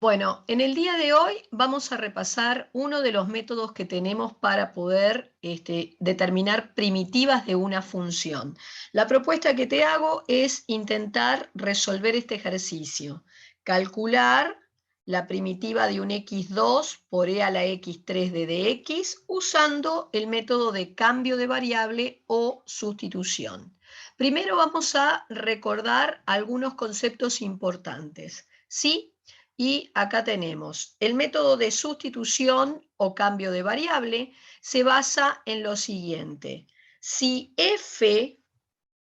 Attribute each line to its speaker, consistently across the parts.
Speaker 1: Bueno, en el día de hoy vamos a repasar uno de los métodos que tenemos para poder determinar primitivas de una función. La propuesta que te hago es intentar resolver este ejercicio. Calcular la primitiva de un x2 por e a la x3 de dx usando el método de cambio de variable o sustitución. Primero vamos a recordar algunos conceptos importantes. ¿Sí? Y acá tenemos el método de sustitución o cambio de variable se basa en lo siguiente. Si f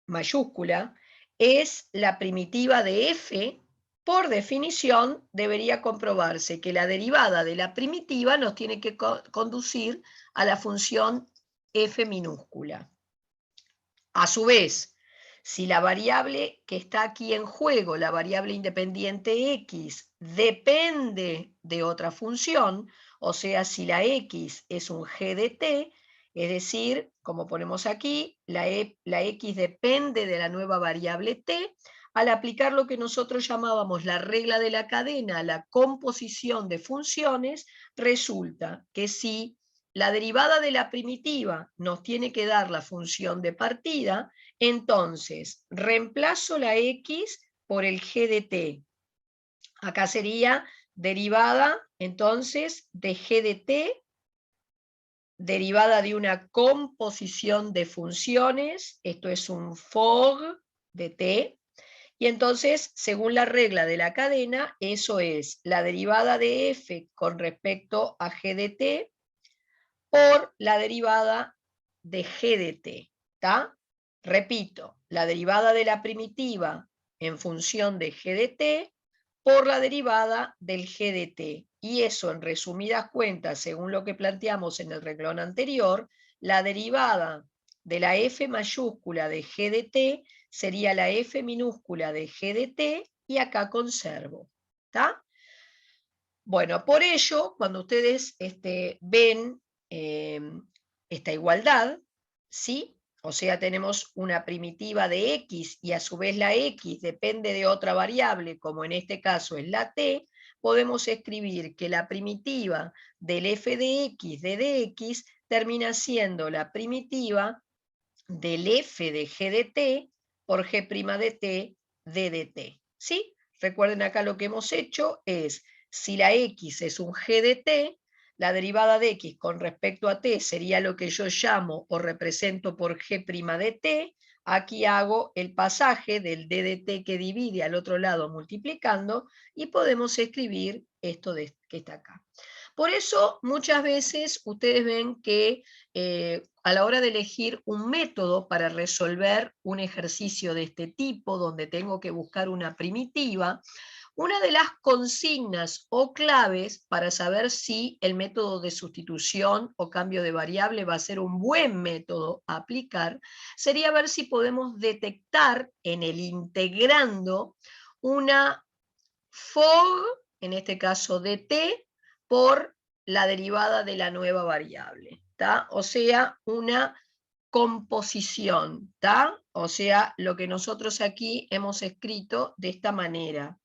Speaker 1: mayúscula es la primitiva de f, por definición debería comprobarse que la derivada de la primitiva nos tiene que conducir a la función f minúscula. A su vez, si la variable que está aquí en juego, la variable independiente x, depende de otra función, o sea, si la x es un g de t, es decir, como ponemos aquí, la x depende de la nueva variable t, al aplicar lo que nosotros llamábamos la regla de la cadena a la composición de funciones, resulta que si la derivada de la primitiva nos tiene que dar la función de partida, entonces reemplazo la x por el g de t. Acá sería derivada entonces de g de t, derivada de una composición de funciones, esto es un fog de t, y entonces, según la regla de la cadena, eso es la derivada de f con respecto a g de t por la derivada de g de t. ¿Está? Repito, la derivada de la primitiva en función de g de t por la derivada del g de t. Y eso, en resumidas cuentas, según lo que planteamos en el renglón anterior, la derivada de la f mayúscula de g de t sería la f minúscula de g de t, y acá conservo. ¿Está? Bueno, por ello, cuando ustedes ven esta igualdad, ¿sí? O sea, tenemos una primitiva de x y a su vez la x depende de otra variable, como en este caso es la t, podemos escribir que la primitiva del f de x de dx termina siendo la primitiva del f de g de t por g' de t de dt. ¿Sí? Recuerden acá lo que hemos hecho es, si la x es un g de t, la derivada de x con respecto a t sería lo que yo llamo o represento por g' de t. Aquí hago el pasaje del d de t que divide al otro lado multiplicando y podemos escribir esto que está acá. Por eso muchas veces ustedes ven que a la hora de elegir un método para resolver un ejercicio de este tipo, donde tengo que buscar una primitiva, una de las consignas o claves para saber si el método de sustitución o cambio de variable va a ser un buen método a aplicar, sería ver si podemos detectar en el integrando una fog, en este caso de t, por la derivada de la nueva variable. ¿Tá? O sea, una composición. ¿Tá? O sea, lo que nosotros aquí hemos escrito de esta manera.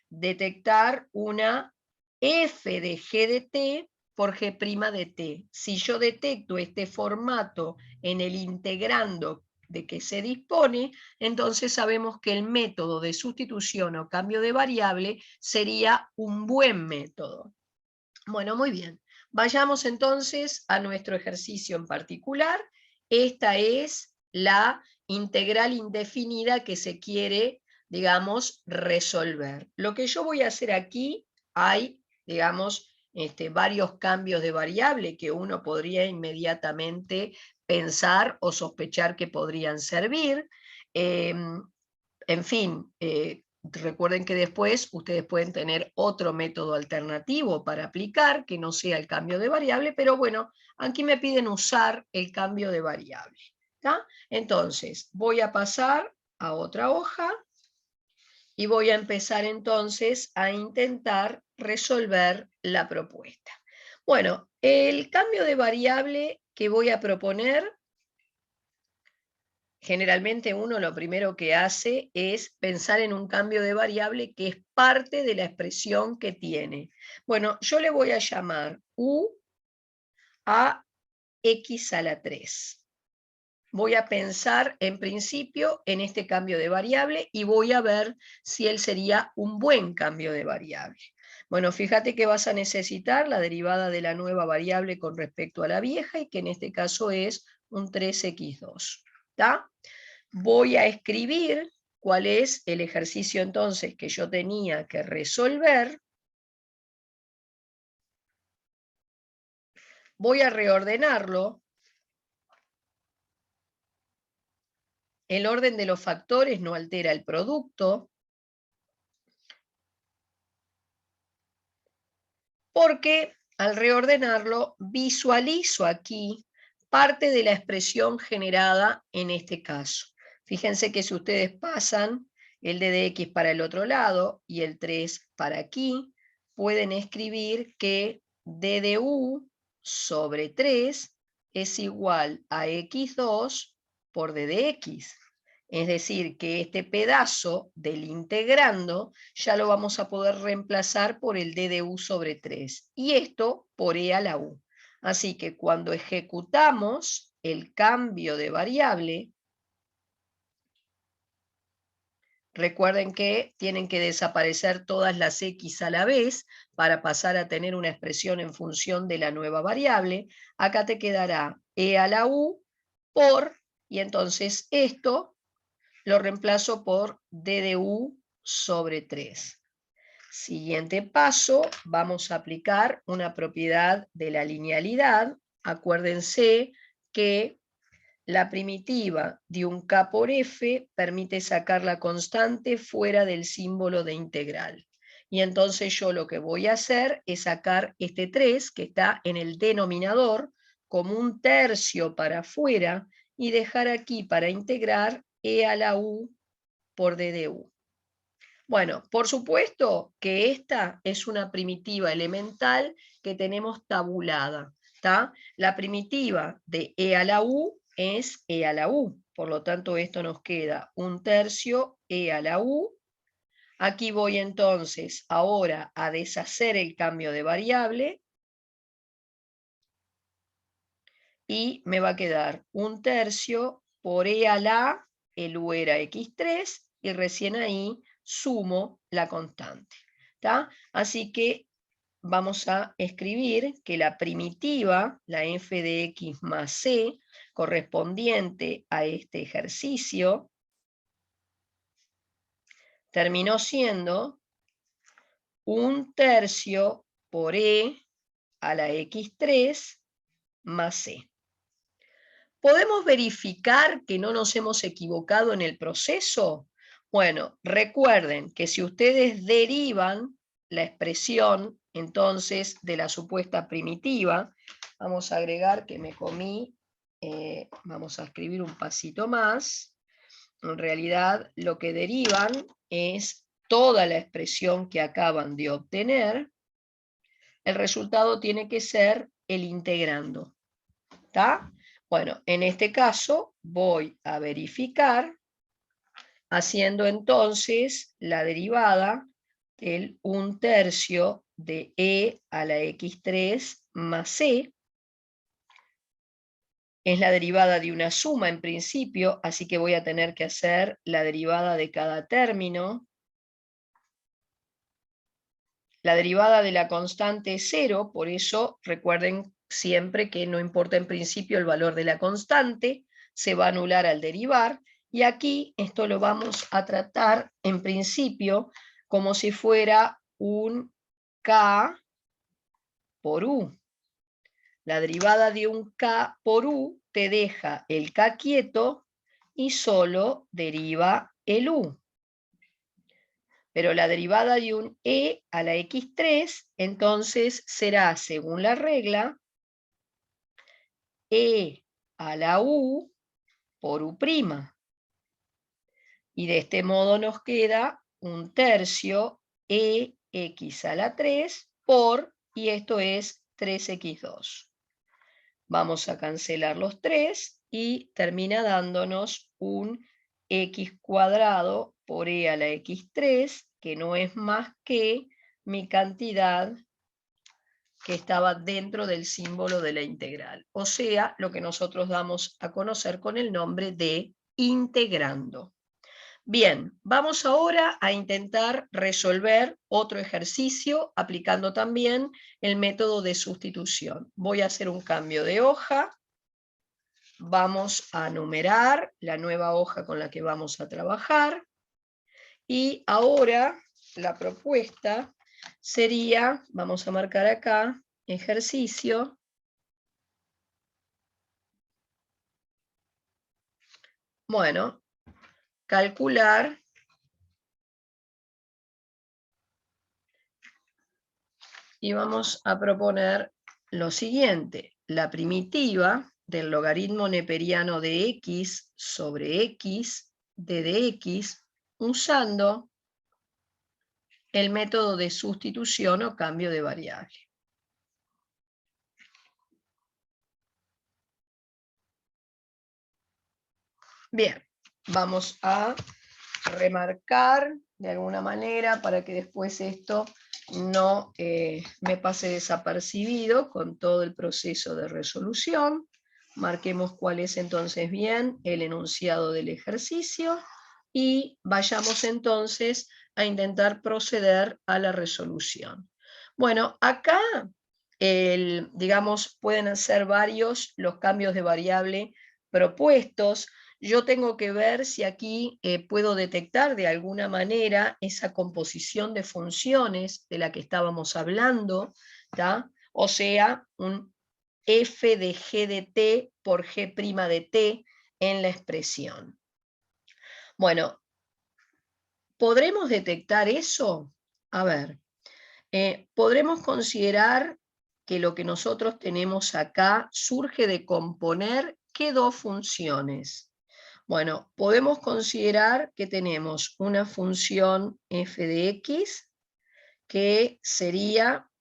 Speaker 1: Detectar una f de g de t por g' de t. Si yo detecto este formato en el integrando de que se dispone, entonces sabemos que el método de sustitución o cambio de variable sería un buen método. Bueno, muy bien. Vayamos entonces a nuestro ejercicio en particular. Esta es la integral indefinida que se quiere, digamos, resolver. Lo que yo voy a hacer aquí, hay, digamos, varios cambios de variable que uno podría inmediatamente pensar o sospechar que podrían servir. En fin, recuerden que después ustedes pueden tener otro método alternativo para aplicar, que no sea el cambio de variable, pero bueno, aquí me piden usar el cambio de variable. ¿Tá? Entonces, voy a pasar a otra hoja y voy a empezar entonces a intentar resolver la propuesta. Bueno, el cambio de variable que voy a proponer Generalmente uno lo primero que hace es pensar en un cambio de variable que es parte de la expresión que tiene. Bueno, yo le voy a llamar u a x a la 3. Voy a pensar en principio en este cambio de variable y voy a ver si él sería un buen cambio de variable. Bueno, fíjate que vas a necesitar la derivada de la nueva variable con respecto a la vieja y que en este caso es un 3x2. ¿Está? Voy a escribir cuál es el ejercicio entonces que yo tenía que resolver. Voy a reordenarlo. El orden de los factores no altera el producto, porque al reordenarlo visualizo aquí parte de la expresión generada en este caso. Fíjense que si ustedes pasan el d de x para el otro lado y el 3 para aquí, pueden escribir que d de u sobre 3 es igual a x2 por d de x. Es decir, que este pedazo del integrando ya lo vamos a poder reemplazar por el d de u sobre 3. Y esto por e a la u. Así que cuando ejecutamos el cambio de variable, recuerden que tienen que desaparecer todas las x a la vez para pasar a tener una expresión en función de la nueva variable. Acá te quedará e a la u por, y entonces esto lo reemplazo por d de u sobre 3. Siguiente paso, vamos a aplicar una propiedad de la linealidad. Acuérdense que la primitiva de un k por f permite sacar la constante fuera del símbolo de integral. Y entonces yo lo que voy a hacer es sacar este 3 que está en el denominador como un tercio para afuera y dejar aquí para integrar e a la u por d de u. Bueno, por supuesto que esta es una primitiva elemental que tenemos tabulada. ¿Tá? La primitiva de e a la u es e a la u. Por lo tanto, esto nos queda un tercio e a la u. Aquí voy entonces ahora a deshacer el cambio de variable. Y me va a quedar un tercio por e a la, el u era x3, y recién ahí sumo la constante. ¿Tá? Así que vamos a escribir que la primitiva, la f de x más c, correspondiente a este ejercicio, terminó siendo un tercio por e a la x3 más c. ¿Podemos verificar que no nos hemos equivocado en el proceso? Bueno, recuerden que si ustedes derivan la expresión, entonces, de la supuesta primitiva, vamos a agregar que me comí, vamos a escribir un pasito más. En realidad, lo que derivan es toda la expresión que acaban de obtener. El resultado tiene que ser el integrando. ¿Está? Bueno, en este caso voy a verificar haciendo entonces la derivada del 1/3 de e a la x3 más c. Es la derivada de una suma en principio, así que voy a tener que hacer la derivada de cada término. La derivada de la constante es 0, por eso recuerden siempre que no importa en principio el valor de la constante, se va a anular al derivar, y aquí esto lo vamos a tratar en principio como si fuera un k por u. La derivada de un k por u te deja el k quieto y solo deriva el u. Pero la derivada de un e a la x3, entonces será, según la regla, e a la u por u'. Y de este modo nos queda un tercio ex a la 3 por, y esto es 3x2. Vamos a cancelar los 3 y termina dándonos un x cuadrado por e a la x3, que no es más que mi cantidad que estaba dentro del símbolo de la integral. O sea, lo que nosotros damos a conocer con el nombre de integrando. Bien, vamos ahora a intentar resolver otro ejercicio aplicando también el método de sustitución. Voy a hacer un cambio de hoja. Vamos a numerar la nueva hoja con la que vamos a trabajar. Y ahora la propuesta sería, vamos a marcar acá, ejercicio. Bueno, calcular y vamos a proponer lo siguiente. La primitiva del logaritmo neperiano de x sobre x de dx usando el método de sustitución o cambio de variable. Bien, vamos a remarcar de alguna manera para que después esto no me pase desapercibido con todo el proceso de resolución. Marquemos cuál es entonces bien el enunciado del ejercicio y vayamos entonces a intentar proceder a la resolución. Bueno, acá digamos, pueden ser varios los cambios de variable propuestos. Yo tengo que ver si aquí puedo detectar de alguna manera esa composición de funciones de la que estábamos hablando, ¿tá? O sea, un f de g de t por g' de t en la expresión. Bueno, ¿podremos detectar eso? A ver, podremos considerar que lo que nosotros tenemos acá surge de componer ¿qué dos funciones? Bueno, podemos considerar que tenemos una función f de x que sería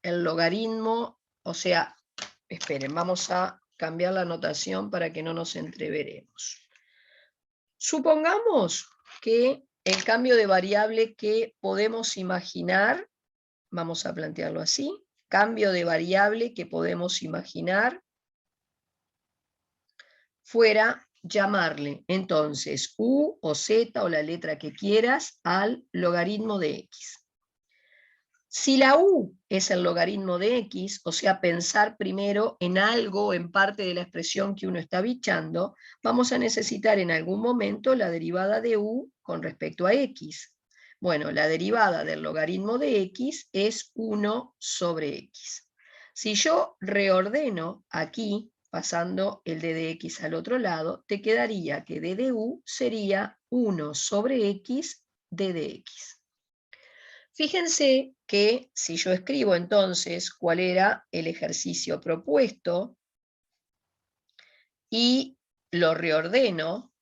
Speaker 1: el logaritmo, o sea, esperen, vamos a cambiar la notación para que no nos entreveremos. Supongamos que el cambio de variable que podemos imaginar, vamos a plantearlo así, cambio de variable que podemos imaginar fuera llamarle entonces u o z o la letra que quieras al logaritmo de x. Si la u es el logaritmo de x, o sea, pensar primero en algo, en parte de la expresión que uno está bichando, vamos a necesitar en algún momento la derivada de u con respecto a x. Bueno, la derivada del logaritmo de x es 1 sobre x. Si yo reordeno aquí, pasando el d de x al otro lado, te quedaría que d de u sería 1 sobre x d de x. Fíjense que si yo escribo entonces cuál era el ejercicio propuesto y lo reordeno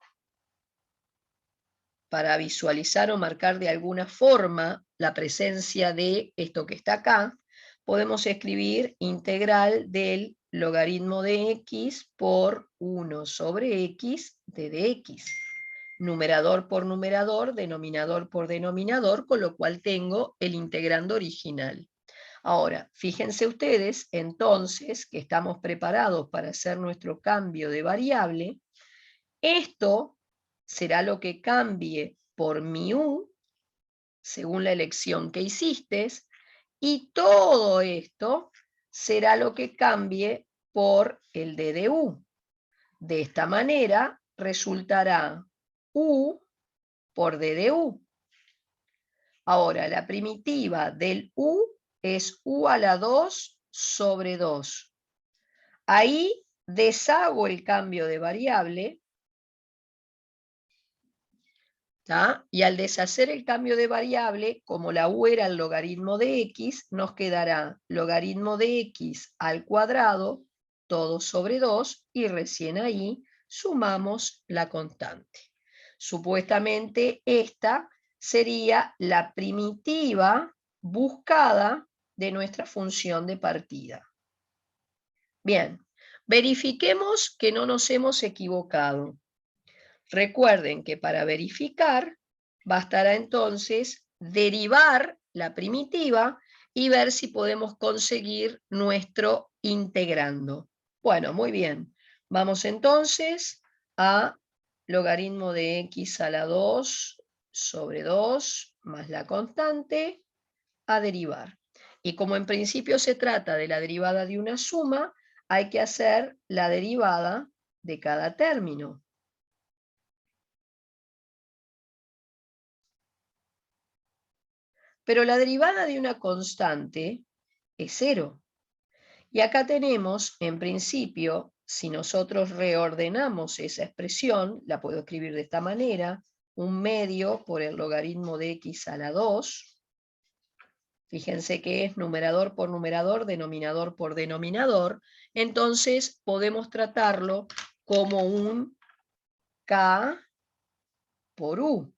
Speaker 1: para visualizar o marcar de alguna forma la presencia de esto que está acá, podemos escribir integral del logaritmo de x por 1 sobre x de dx. Numerador por numerador, denominador por denominador, con lo cual tengo el integrando original. Ahora, fíjense ustedes, entonces, que estamos preparados para hacer nuestro cambio de variable. Esto será lo que cambie por mi u, según la elección que hiciste, y todo esto será lo que cambie por el d de u. De esta manera resultará u por d de u. Ahora, la primitiva del u es u a la 2 sobre 2. Ahí deshago el cambio de variable, ¿tá? Y al deshacer el cambio de variable, como la u era el logaritmo de x, nos quedará logaritmo de x al cuadrado, todo sobre 2, y recién ahí sumamos la constante. Supuestamente esta sería la primitiva buscada de nuestra función de partida. Bien, verifiquemos que no nos hemos equivocado. Recuerden que para verificar bastará entonces derivar la primitiva y ver si podemos conseguir nuestro integrando. Bueno, muy bien. Vamos entonces a logaritmo de x a la 2 sobre 2 más la constante a derivar. Y como en principio se trata de la derivada de una suma, hay que hacer la derivada de cada término. Pero la derivada de una constante es 0. Y acá tenemos, en principio, si nosotros reordenamos esa expresión, la puedo escribir de esta manera, 1/2 por el logaritmo de x a la 2. Fíjense que es numerador por numerador, denominador por denominador. Entonces podemos tratarlo como un k por u.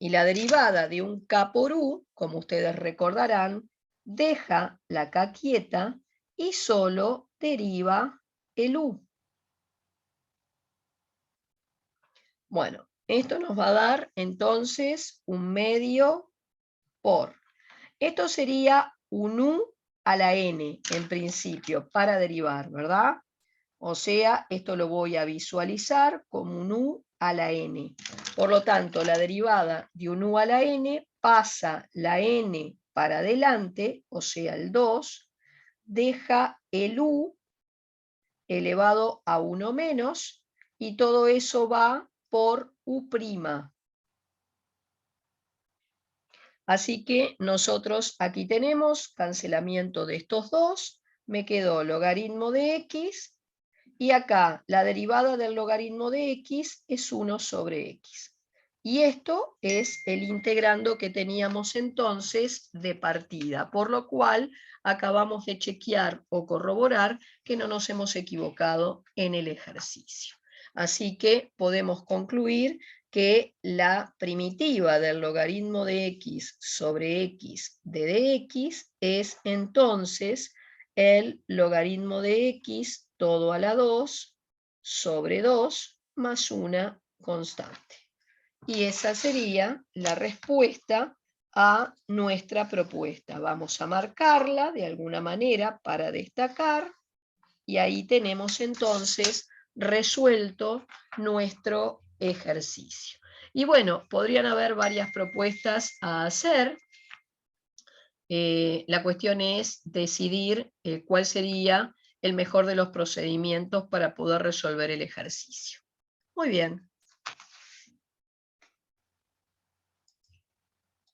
Speaker 1: Y la derivada de un k por u, como ustedes recordarán, deja la k quieta y solo deriva el u. Bueno, esto nos va a dar entonces 1/2 por. Esto sería un u a la n en principio para derivar, ¿verdad? O sea, esto lo voy a visualizar como un u a la n. Por lo tanto, la derivada de un u a la n pasa la n para adelante, o sea, el 2, deja el u elevado a 1 menos, y todo eso va por u'. Así que nosotros aquí tenemos cancelamiento de estos dos, me quedó logaritmo de x, y acá la derivada del logaritmo de x es 1 sobre x. Y esto es el integrando que teníamos entonces de partida, por lo cual acabamos de chequear o corroborar que no nos hemos equivocado en el ejercicio. Así que podemos concluir que la primitiva del logaritmo de x sobre x de dx es entonces el logaritmo de x todo a la 2 sobre 2 más una constante. Y esa sería la respuesta a nuestra propuesta. Vamos a marcarla de alguna manera para destacar, y ahí tenemos entonces resuelto nuestro ejercicio. Y bueno, podrían haber varias propuestas a hacer. La cuestión es decidir cuál sería el mejor de los procedimientos para poder resolver el ejercicio. Muy bien.